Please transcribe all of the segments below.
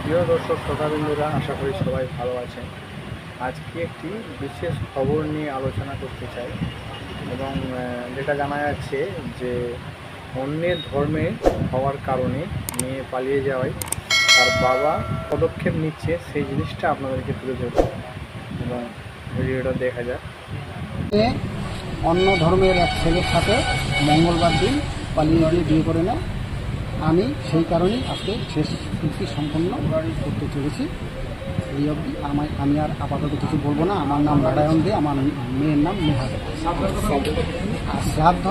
প্রিয় দর্শক শ্রোতাবৃন্দরা, আশা করি সবাই ভালো আছেন। আজকে একটি বিশেষ খবর নিয়ে আলোচনা করতে চাই এবং যেটা জানা যাচ্ছে যে অন্যের ধর্মে হওয়ার কারণে মেয়ে পালিয়ে যাওয়ায় তার বাবা পদক্ষেপ নিচ্ছে, সেই জিনিসটা আপনাদেরকে তুলে ধরব এবং ভিডিওটা দেখা যাক। অন্য ধর্মের এক ছেলের সাথে মঙ্গলবার দিন পালিয়ে গিয়ে বিয়ে করে নেয়। আমি সেই কারণেই আজকে শেষ কৃতি সম্পন্ন করতে চলেছি। এই অবধি আমি আর আপাতত কিছু বলবো না। আমার নাম নারায়ণ দে, আমার মেয়ের নাম নেহা দে। আর শ্রাদ্ধ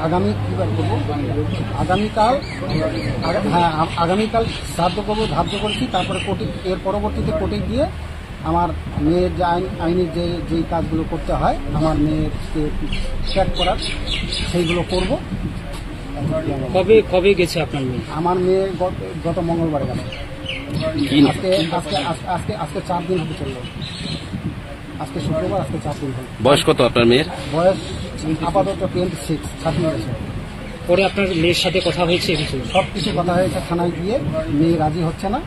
আগামী কীবার করবো, আগামীকাল শ্রাদ্ধ করবো ধার্য করেছি। তারপরে কোর্টে, এর পরবর্তীতে কোর্টে গিয়ে আমার মেয়ের যে আইনি যেই কাজগুলো করতে হয় আমার মেয়েকে চেক করার, সেইগুলো করব। কবে গেছে আপনার মেয়ে? আমার মেয়ে গত মঙ্গলবার গেল। আজকে 4 দিন হতে চললো। আজকে শুক্রবার, আজকে 4 দিন হল। বয়স কত আপনার মেয়ের? বয়স আপাতত 26, 26 বছর। পরে আপনার মেয়ের সাথে কথা হয়েছে? সব কিছু কথা হয়েছে, থানায় গিয়ে মেয়ে রাজি হচ্ছে না,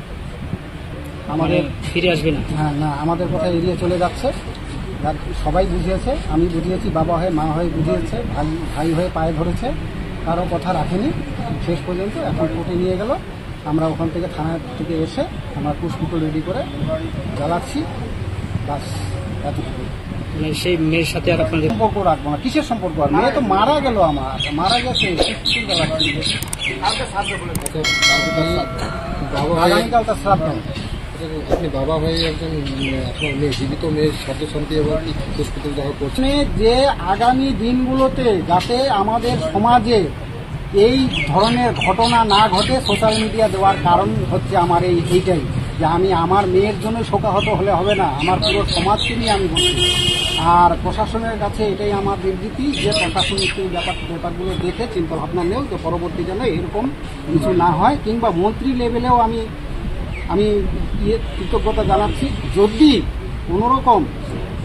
আমাদের ফিরে আসবে না। হ্যাঁ না, আমাদের কথা এড়িয়ে চলে যাচ্ছে। সবাই বুঝিয়েছে, আমি বুঝিয়েছি, বাবা হয়ে মা হয়ে বুঝিয়েছে, ভাই হয়ে পায়ে ধরেছে, কারো কথা রাখেনি। শেষ পর্যন্ত এখন কোর্টে নিয়ে গেল। আমরা ওখান থেকে থানা থেকে এসে আমরা পুষ্পিত রেডি করে জ্বালাচ্ছি। বাস এতটুকু। সেই মেয়ের সাথে আর আপনাদের সম্পর্ক রাখবো না। কিসের সম্পর্ক? আর মেয়ে তো মারা গেল, আমার মারা গেছে। আগামীকাল তার শ্রাদ্ধ। আপনি বাবা হয়ে একজন আপনার মেয়ে, জীবিত মেয়ের শব্দ শান্তি এবং হসপিটাল দেখা করছেন যে আগামী দিনগুলোতে যাতে আমাদের সমাজে এই ধরনের ঘটনা না ঘটে, সোশ্যাল মিডিয়া দেওয়ার কারণ হচ্ছে আমার এইটাই, যে আমি আমার মেয়ের জন্য শোকাহত হলে হবে না, আমার পুরো সমাজকে নিয়ে আমি বলছি। আর প্রশাসনের কাছে এটাই আমার বিবৃতি, যে প্রশাসনিক ব্যাপারগুলো দেখে চিন্তা ভাবনা নেও, যে পরবর্তী যেন এরকম কিছু না হয়। কিংবা মন্ত্রী লেভেলেও আমি কৃতজ্ঞতা জানাচ্ছি, যদি কোনোরকম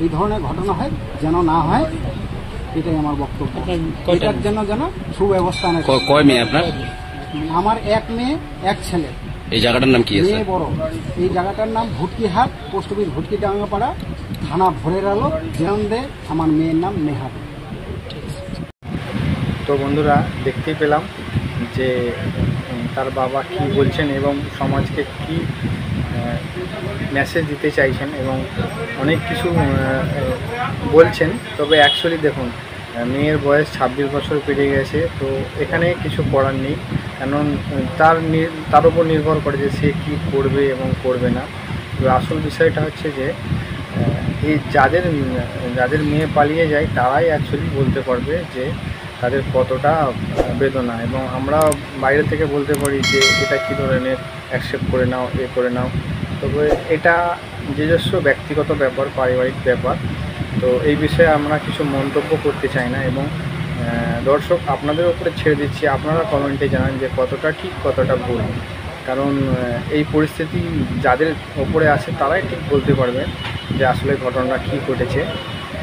এই ধরনের ঘটনা হয় যেন না হয়, এটাই আমার বক্তব্য। এটার জন্য যেন সুব্যবস্থা নেয়। কয় মেয়ে আপনার? আমার এক মেয়ে, এক ছেলে। এই জায়গাটার নাম কি? মেয়ে বড়। এই জায়গাটার নাম ভুটকিহাট, পোস্ট অফিস ভুটকিডাঙ্গাপাড়া, থানা ভোরের আলো, জেরন্দে। আমার মেয়ের নাম নেহা। তো বন্ধুরা, দেখতেই পেলাম যে তার বাবা কি বলছেন এবং সমাজকে কি মেসেজ দিতে চাইছেন এবং অনেক কিছু বলছেন। তবে অ্যাকচুয়ালি দেখুন, মেয়ের বয়স 26 বছর পেরিয়ে গেছে। তো এখানে কিছু করার নেই, কারণ তার উপর নির্ভর করে যে সে কী করবে এবং করবে না। তো আসল বিষয়টা হচ্ছে যে এই যাদের মেয়ে পালিয়ে যায় তারাই অ্যাকচুয়ালি বলতে পারবে যে তাদের কতটা বেদনা। এবং আমরা বাইরে থেকে বলতে পারি যে এটা কী ধরনের, অ্যাকসেপ্ট করে নাও, করে নাও। তবে এটা নিজস্ব ব্যক্তিগত ব্যাপার, পারিবারিক ব্যাপার। তো এই বিষয়ে আমরা কিছু মন্তব্য করতে চাই না এবং দর্শক আপনাদের উপরে ছেড়ে দিচ্ছি, আপনারা কমেন্টে জানান যে কতটা ঠিক কতটা ভুল। কারণ এই পরিস্থিতি যাদের ওপরে আছে তারাই ঠিক বলতে পারবে যে আসলে ঘটনাটা কী ঘটেছে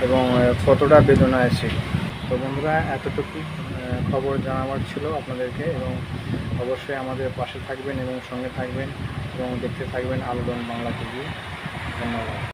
এবং কতটা বেদনা আছে। তো বন্ধুরা, এতটুকু খবর জানাবার ছিল আপনাদেরকে এবং অবশ্যই আমাদের পাশে থাকবেন এবং সঙ্গে থাকবেন এবং দেখতে থাকবেন আলোড়ন বাংলা টিভি। ধন্যবাদ।